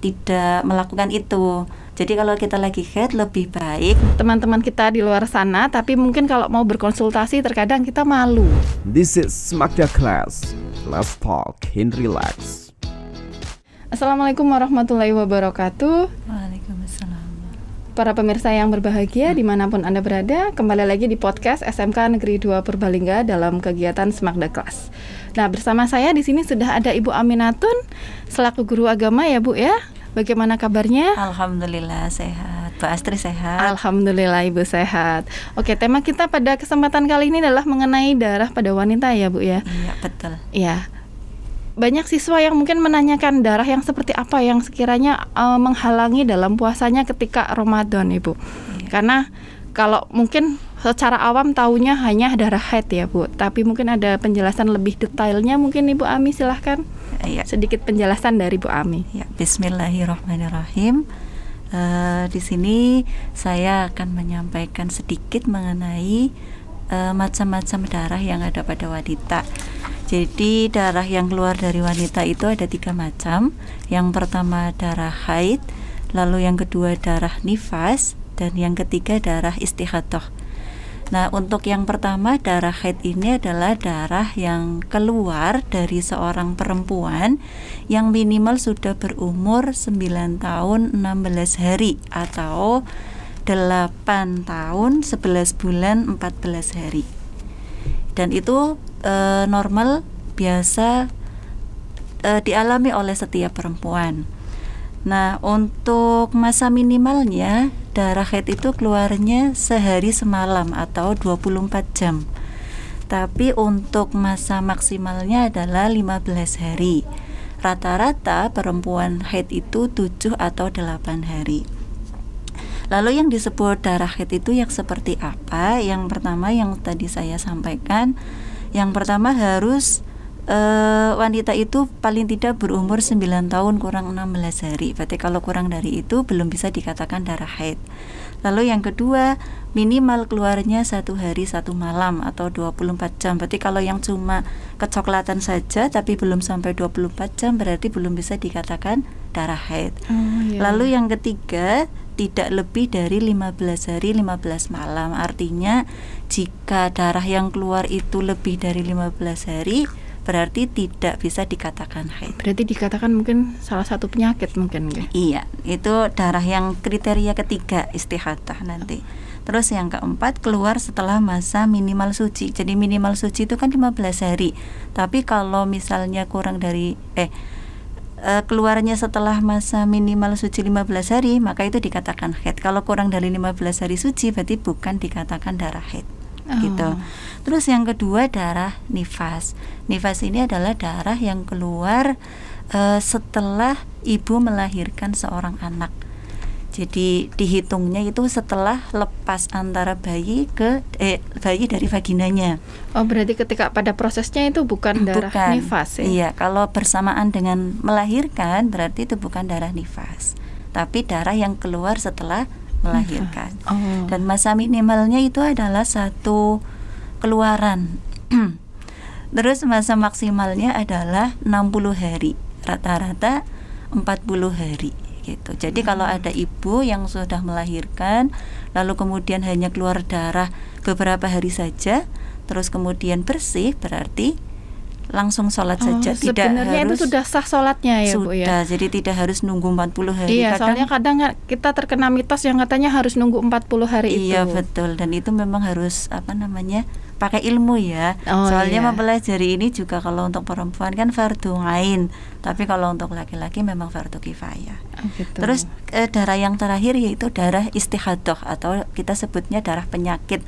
tidak melakukan itu. Jadi kalau kita lagi haid lebih baik teman-teman kita di luar sana, tapi mungkin kalau mau berkonsultasi terkadang kita malu. This is Smakda Class. Let's talk and relax. Assalamualaikum warahmatullahi wabarakatuh. Waalaikumsalam. Para pemirsa yang berbahagia dimanapun Anda berada, kembali lagi di podcast SMK Negeri 2 Purbalingga dalam kegiatan Smakda Class. Nah, bersama saya di sini sudah ada Ibu Aminatun selaku guru agama ya Bu ya. Bagaimana kabarnya? Alhamdulillah sehat. Mbak Astri sehat? Alhamdulillah Ibu sehat. Oke, tema kita pada kesempatan kali ini adalah mengenai darah pada wanita ya Bu ya. Iya, betul. Iya. Banyak siswa yang mungkin menanyakan darah yang seperti apa yang sekiranya menghalangi dalam puasanya ketika Ramadan Ibu. Iya. Karena kalau mungkin secara awam taunya hanya darah haid ya Bu, tapi mungkin ada penjelasan lebih detailnya. Mungkin Ibu Ami silahkan. Iya. Sedikit penjelasan dari Bu Ami. Ya, Bismillahirrahmanirrahim. Di sini saya akan menyampaikan sedikit mengenai macam-macam darah yang ada pada wanita. Jadi darah yang keluar dari wanita itu ada 3 macam. Yang pertama darah haid, lalu yang kedua darah nifas, dan yang ketiga darah istihadah. Nah, untuk yang pertama darah haid ini adalah darah yang keluar dari seorang perempuan yang minimal sudah berumur 9 tahun 16 hari atau 8 tahun 11 bulan 14 hari. Dan itu normal, biasa dialami oleh setiap perempuan. Nah, untuk masa minimalnya darah haid itu keluarnya sehari semalam atau 24 jam. Tapi untuk masa maksimalnya adalah 15 hari. Rata-rata perempuan haid itu 7 atau 8 hari. Lalu yang disebut darah haid itu yang seperti apa? Yang pertama yang tadi saya sampaikan, yang pertama harus wanita itu paling tidak berumur 9 tahun kurang 16 hari. Berarti kalau kurang dari itu belum bisa dikatakan darah haid. Lalu yang kedua, minimal keluarnya 1 hari 1 malam atau 24 jam. Berarti kalau yang cuma kecoklatan saja tapi belum sampai 24 jam berarti belum bisa dikatakan darah haid. Lalu yang ketiga, tidak lebih dari 15 hari 15 malam. Artinya jika darah yang keluar itu lebih dari 15 hari berarti tidak bisa dikatakan haid. Berarti dikatakan mungkin salah satu penyakit mungkin ya? Iya, itu darah yang kriteria ketiga istihadah nanti. Terus yang keempat keluar setelah masa minimal suci. Jadi minimal suci itu kan 15 hari. Tapi kalau misalnya kurang dari keluarnya setelah masa minimal suci 15 hari, maka itu dikatakan haid. Kalau kurang dari 15 hari suci berarti bukan dikatakan darah haid. Gitu. Terus yang kedua darah nifas. Nifas ini adalah darah yang keluar setelah ibu melahirkan seorang anak. Jadi dihitungnya itu setelah lepas antara bayi dari vaginanya. Oh, berarti ketika pada prosesnya itu bukan darah nifas ya? Iya, kalau bersamaan dengan melahirkan berarti itu bukan darah nifas, tapi darah yang keluar setelah melahirkan. Dan masa minimalnya itu adalah 1 keluaran. Terus masa maksimalnya adalah 60 hari, rata-rata 40 hari gitu. Jadi kalau ada ibu yang sudah melahirkan lalu kemudian hanya keluar darah beberapa hari saja terus kemudian bersih, berarti langsung sholat saja. Tidak sebenarnya harus, itu sudah sah sholatnya ya Bu ya? Jadi tidak harus nunggu 40 hari. Iya, soalnya kadang kita terkena mitos yang katanya harus nunggu 40 hari itu. Iya, betul. Dan itu memang harus pakai ilmu ya. Soalnya mempelajari ini juga kalau untuk perempuan kan fardu ain, tapi kalau untuk laki-laki memang fardu kifayah. Gitu. Terus darah yang terakhir yaitu darah istihadah atau kita sebutnya darah penyakit.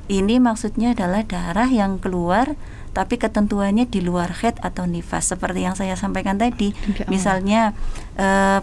Ini maksudnya adalah darah yang keluar tapi ketentuannya di luar haid atau nifas. Seperti yang saya sampaikan tadi, misalnya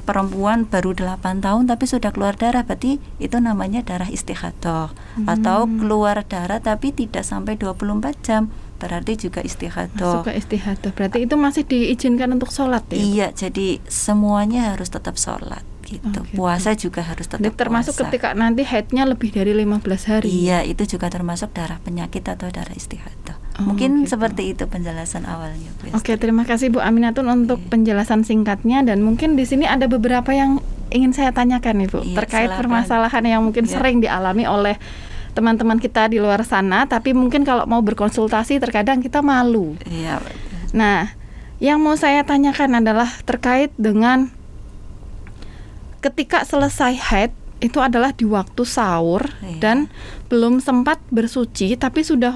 perempuan baru 8 tahun tapi sudah keluar darah, berarti itu namanya darah istihadah. Atau keluar darah tapi tidak sampai 24 jam, berarti juga istihadah. Masuk ke istihadah, berarti itu masih diizinkan untuk sholat ya? Iya, jadi semuanya harus tetap sholat gitu. Puasa juga harus tetap puasa. Termasuk ketika nanti haidnya lebih dari 15 hari. Iya, itu juga termasuk darah penyakit atau darah istihadah. Mungkin gitu. seperti itu penjelasan awalnya, Bu. Oke, terima kasih Bu Aminatun untuk penjelasan singkatnya, dan mungkin di sini ada beberapa yang ingin saya tanyakan nih Bu, Iya, terkait silakan. permasalahan yang mungkin sering dialami oleh teman-teman kita di luar sana, tapi mungkin kalau mau berkonsultasi terkadang kita malu. Iya. Nah, yang mau saya tanyakan adalah terkait dengan ketika selesai haid itu adalah di waktu sahur dan belum sempat bersuci, tapi sudah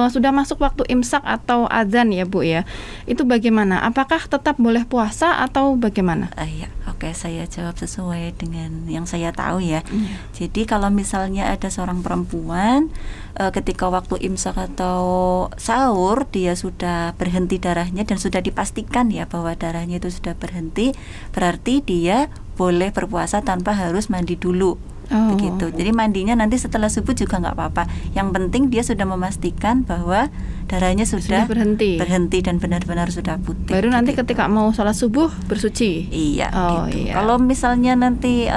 sudah masuk waktu imsak atau azan ya Bu ya. Itu bagaimana? Apakah tetap boleh puasa atau bagaimana? Iya, oke, saya jawab sesuai dengan yang saya tahu ya. Jadi kalau misalnya ada seorang perempuan ketika waktu imsak atau sahur dia sudah berhenti darahnya dan sudah dipastikan ya bahwa darahnya itu sudah berhenti, berarti dia boleh berpuasa tanpa harus mandi dulu. Begitu. Jadi mandinya nanti setelah subuh juga nggak apa-apa. Yang penting dia sudah memastikan bahwa darahnya sudah berhenti dan benar-benar sudah putih. Baru nanti ketika mau sholat subuh bersuci. Iya. Gitu. Iya. Kalau misalnya nanti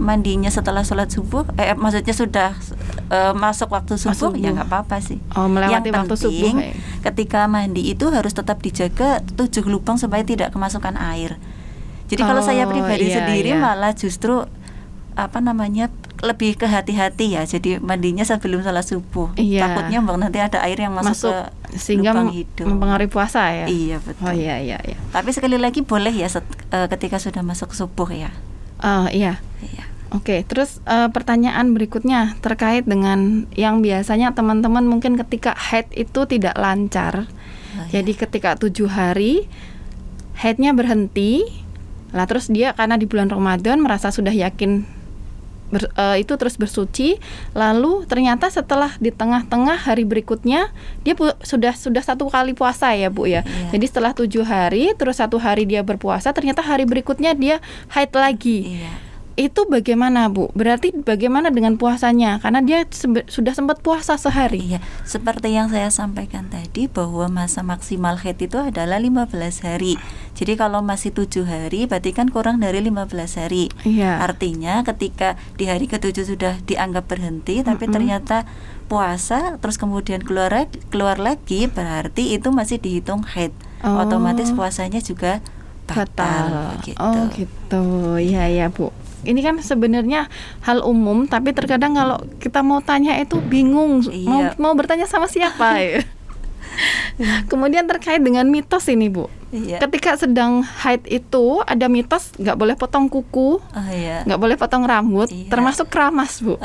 mandinya setelah sholat subuh, maksudnya sudah masuk waktu subuh, ya nggak apa-apa sih. Melewati waktu subuh. Ketika mandi itu harus tetap dijaga 7 lubang supaya tidak kemasukan air. Jadi kalau saya pribadi sendiri malah justru lebih ke hati-hati ya. Jadi mandinya sebelum sholat subuh. Takutnya nanti ada air yang masuk ke sehingga lubang hidung, mempengaruhi puasa ya. Iya, betul. Iya. Tapi sekali lagi boleh ya ketika sudah masuk subuh ya. Iya. Oke, terus pertanyaan berikutnya terkait dengan yang biasanya teman-teman mungkin ketika haid itu tidak lancar. Jadi ketika 7 hari haidnya berhenti, lah terus dia karena di bulan Ramadan merasa sudah yakin itu terus bersuci, lalu ternyata setelah di tengah-tengah hari berikutnya dia sudah 1 kali puasa ya Bu ya. Jadi setelah 7 hari terus 1 hari dia berpuasa, ternyata hari berikutnya dia haid lagi. Itu bagaimana Bu? Berarti bagaimana dengan puasanya? Karena dia sudah sempat puasa sehari. Iya, seperti yang saya sampaikan tadi bahwa masa maksimal haid itu adalah 15 hari. Jadi kalau masih 7 hari berarti kan kurang dari 15 hari. Artinya ketika di hari ke-7 sudah dianggap berhenti, tapi ternyata puasa terus kemudian keluar lagi, berarti itu masih dihitung haid. Otomatis puasanya juga batal. Gitu. Iya Bu. Ini kan sebenarnya hal umum, tapi terkadang kalau kita mau tanya itu bingung, mau bertanya sama siapa ya. Kemudian terkait dengan mitos ini Bu, ketika sedang haid itu ada mitos nggak boleh potong kuku, nggak boleh potong rambut, termasuk keramas Bu.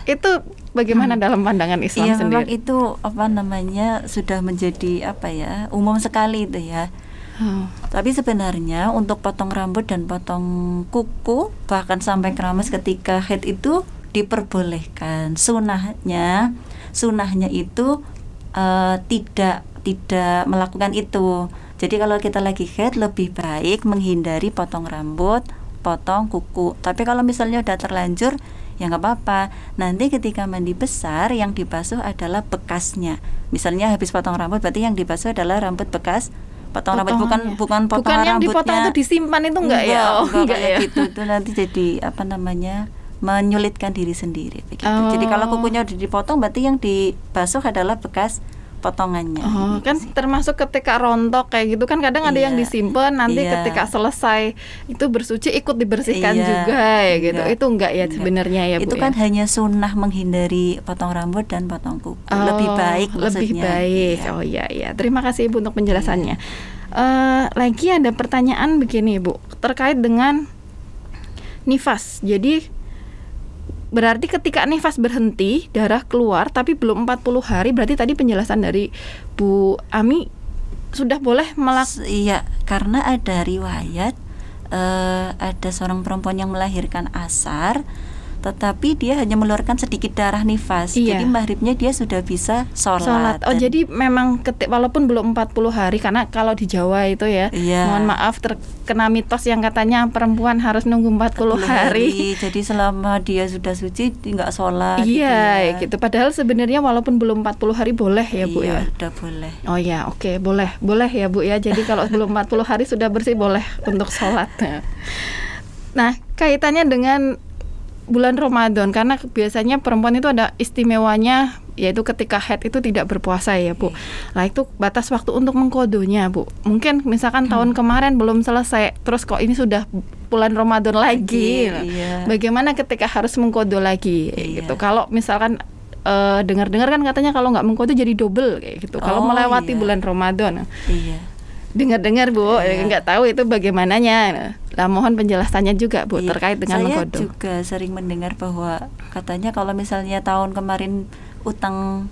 Itu bagaimana dalam pandangan Islam sendiri? Memang itu sudah menjadi umum sekali itu ya. Tapi sebenarnya untuk potong rambut dan potong kuku bahkan sampai keramas ketika haid itu diperbolehkan. Sunahnya itu tidak melakukan itu. Jadi kalau kita lagi haid lebih baik menghindari potong rambut, potong kuku. Tapi kalau misalnya udah terlanjur ya nggak apa-apa. Nanti ketika mandi besar yang dibasuh adalah bekasnya. Misalnya habis potong rambut berarti yang dibasuh adalah rambut bekas potong rambut, bukan potong yang rambutnya. Dipotong itu disimpan itu enggak ya? Enggak ya. Gitu itu nanti jadi menyulitkan diri sendiri begitu. Jadi kalau kukunya udah dipotong berarti yang dibasuh adalah bekas potongannya. Kan termasuk ketika rontok kayak gitu kan kadang ada yang disimpan nanti ketika selesai itu bersuci ikut dibersihkan juga ya gitu. Itu enggak ya sebenarnya ya Bu. Itu kan hanya sunnah menghindari potong rambut dan potong kuku. Lebih baik maksudnya. Iya. Terima kasih Ibu untuk penjelasannya. Lagi ada pertanyaan begini Bu, terkait dengan nifas. Jadi berarti ketika nifas berhenti, darah keluar tapi belum 40 hari, berarti tadi penjelasan dari Bu Ami sudah boleh Iya, karena ada riwayat ada seorang perempuan yang melahirkan asar, tetapi dia hanya mengeluarkan sedikit darah nifas. Jadi maghribnya dia sudah bisa sholat. Jadi memang walaupun belum 40 hari, karena kalau di Jawa itu mohon maaf terkena mitos yang katanya perempuan harus nunggu 40 hari. Jadi selama dia sudah suci nggak sholat. Gitu. Padahal sebenarnya walaupun belum 40 hari boleh ya Bu ya. Udah boleh. Oke, boleh ya Bu ya. Jadi kalau belum 40 hari sudah bersih boleh untuk sholat. Nah, kaitannya dengan bulan Ramadan, karena biasanya perempuan itu ada istimewanya yaitu ketika haid itu tidak berpuasa ya Bu. Nah itu batas waktu untuk mengkodonya Bu. Mungkin misalkan tahun kemarin belum selesai, terus kok ini sudah bulan Ramadan lagi. Bagaimana ketika harus mengkodo lagi gitu? Kalau misalkan dengar-dengar kan katanya kalau nggak mengkodo jadi double kayak gitu. Kalau melewati bulan Ramadan. Dengar-dengar Bu, nggak tahu itu bagaimananya. Nah, mohon penjelasannya juga Bu terkait dengan mengkodo. Saya juga sering mendengar bahwa katanya kalau misalnya tahun kemarin utang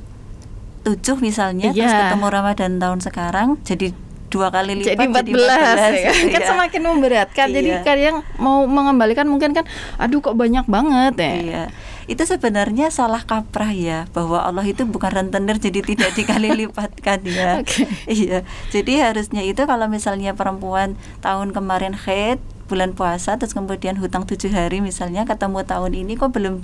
7 misalnya, terus ketemu Ramadan tahun sekarang jadi 2 kali lipat jadi 14 ya. Kan semakin memberatkan. Jadi kadang mau mengembalikan mungkin kan aduh kok banyak banget ya. Itu sebenarnya salah kaprah ya, bahwa Allah itu bukan rentenir jadi tidak dikali lipatkan ya. Iya. Jadi harusnya itu kalau misalnya perempuan tahun kemarin haid bulan puasa terus kemudian hutang 7 hari misalnya, ketemu tahun ini kok belum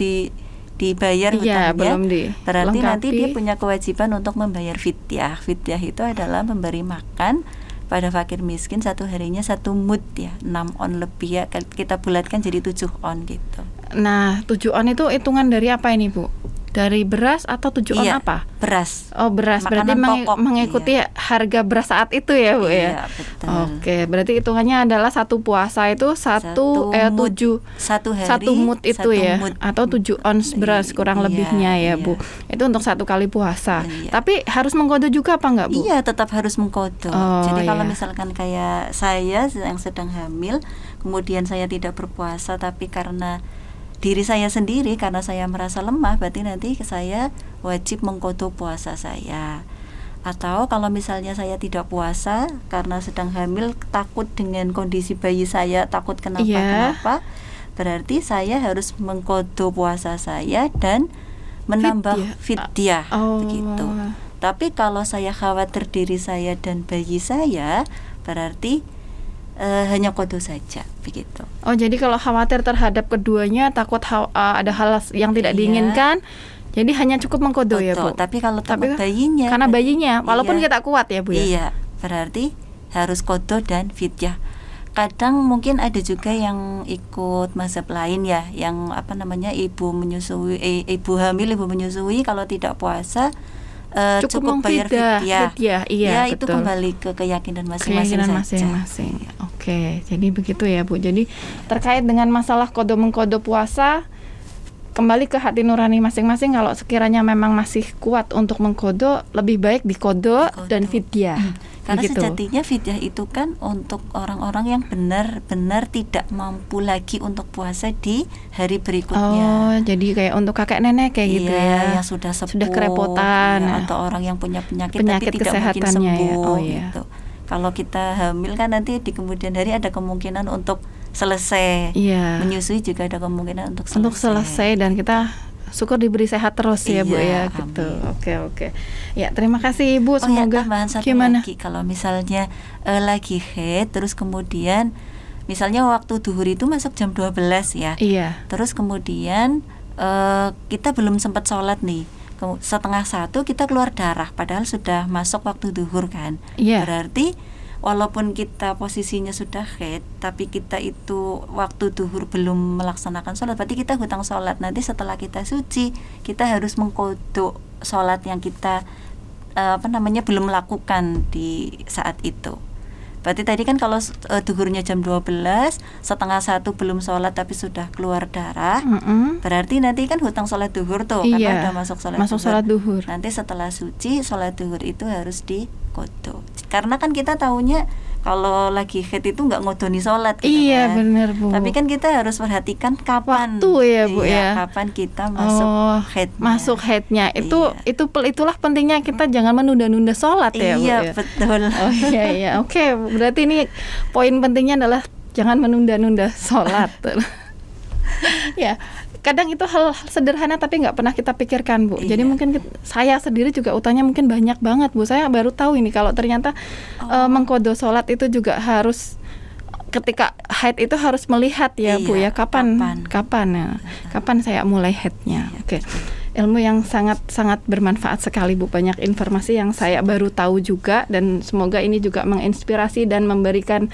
dibayar hutangnya, belum berarti nanti dia punya kewajiban untuk membayar fidyah. Fidyah itu adalah memberi makan pada fakir miskin satu harinya 1 mud ya, 6 on lebih ya, kita bulatkan jadi 7 on gitu. Nah 7 on itu hitungan dari apa ini Bu? Dari beras atau 7 on apa? Beras. Oh beras, makanan berarti pokok, mengikuti harga beras saat itu ya Bu ya? Betul. Oke, berarti hitungannya adalah satu puasa itu 1 mud itu ya, atau 7 ons beras kurang lebihnya ya Bu. Itu untuk 1 kali puasa. Tapi harus mengkodo juga apa enggak Bu? Iya, tetap harus mengkodo. Jadi kalau misalkan kayak saya yang sedang hamil, kemudian saya tidak berpuasa, tapi karena diri saya sendiri, karena saya merasa lemah, berarti nanti saya wajib mengkodo puasa saya. Atau kalau misalnya saya tidak puasa karena sedang hamil, takut dengan kondisi bayi saya, takut kenapa, berarti saya harus mengkodo puasa saya dan menambah fidyah begitu. Tapi kalau saya khawatir diri saya dan bayi saya, berarti hanya kodo saja begitu. Oh jadi kalau khawatir terhadap keduanya, takut ada hal yang tidak diinginkan, jadi hanya cukup mengkodo ya Bu. Tapi kalau takut bayinya, karena bayinya walaupun kita kuat ya Bu ya. Iya, berarti harus kodo dan fidyah. Kadang mungkin ada juga yang ikut mazhab lain ya, yang ibu menyusui kalau tidak puasa cukup bayar fidyah. Iya, itu betul. Kembali ke keyakinan masing-masing. Oke, jadi begitu ya Bu. Jadi terkait dengan masalah kodo mengkodo puasa, kembali ke hati nurani masing-masing. Kalau sekiranya memang masih kuat untuk mengkodo, lebih baik dikodo dan fidyah. Karena sejatinya fidyah itu kan untuk orang-orang yang benar-benar tidak mampu lagi untuk puasa di hari berikutnya. Oh, jadi kayak untuk kakek nenek kayak gitu ya. Yang sudah sepuh, sudah kerepotan atau orang yang punya penyakit tapi tidak mungkin sembuh gitu. Kalau kita hamil kan nanti di kemudian hari ada kemungkinan untuk selesai. Menyusui juga ada kemungkinan untuk selesai dan kita syukur diberi sehat terus ya Bu ya gitu. Oke. Ya, terima kasih Ibu. Semoga tambahan satu lagi, kalau misalnya lagi haid terus kemudian misalnya waktu duhur itu masuk jam 12 ya. Terus kemudian kita belum sempat sholat nih. 12:30 kita keluar darah padahal sudah masuk waktu duhur kan. Berarti walaupun kita posisinya sudah haid, tapi kita itu waktu duhur belum melaksanakan sholat, berarti kita hutang sholat. Nanti setelah kita suci, kita harus mengkodo sholat yang kita belum melakukan di saat itu. Berarti tadi kan kalau duhurnya jam 12, 12:30 belum sholat tapi sudah keluar darah, berarti nanti kan hutang sholat duhur tuh, karena udah masuk sholat duhur. Nanti setelah suci, sholat duhur itu harus dikodo. Karena kan kita taunya kalau lagi haid itu nggak ngodoni sholat gitu kan. Benar Bu. Tapi kan kita harus perhatikan kapan waktu ya Bu ya. Kapan kita masuk haidnya. Masuk haidnya itulah pentingnya kita jangan menunda-nunda sholat ya Bu. Betul. Oke, berarti ini poin pentingnya adalah jangan menunda-nunda sholat. Ya. Kadang itu hal sederhana tapi nggak pernah kita pikirkan Bu. Jadi mungkin saya sendiri juga utangnya mungkin banyak banget Bu. Saya baru tahu ini kalau ternyata mengkodo sholat itu juga harus ketika haid itu harus melihat ya Bu ya kapan saya mulai haidnya. Oke. Ilmu yang sangat bermanfaat sekali Bu. Banyak informasi yang saya baru tahu juga dan semoga ini juga menginspirasi dan memberikan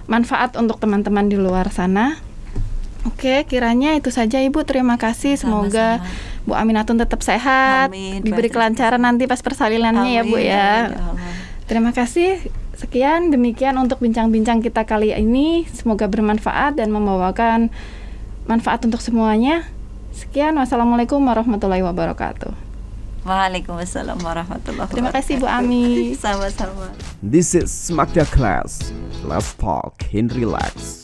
manfaat untuk teman-teman di luar sana. Oke, kiranya itu saja Ibu. Terima kasih. Semoga Bu Aminatun tetap sehat, Amin. diberi kelancaran nanti pas persalinannya ya Bu Amin, ya. amin, ya Allah. Terima kasih. Sekian demikian untuk bincang-bincang kita kali ini. Semoga bermanfaat dan membawakan manfaat untuk semuanya. Sekian, wassalamualaikum warahmatullahi wabarakatuh. Waalaikumsalam warahmatullahi wabarakatuh. Terima kasih Bu Ami. Sama-sama. This is Smakda Class. Let's talk and relax.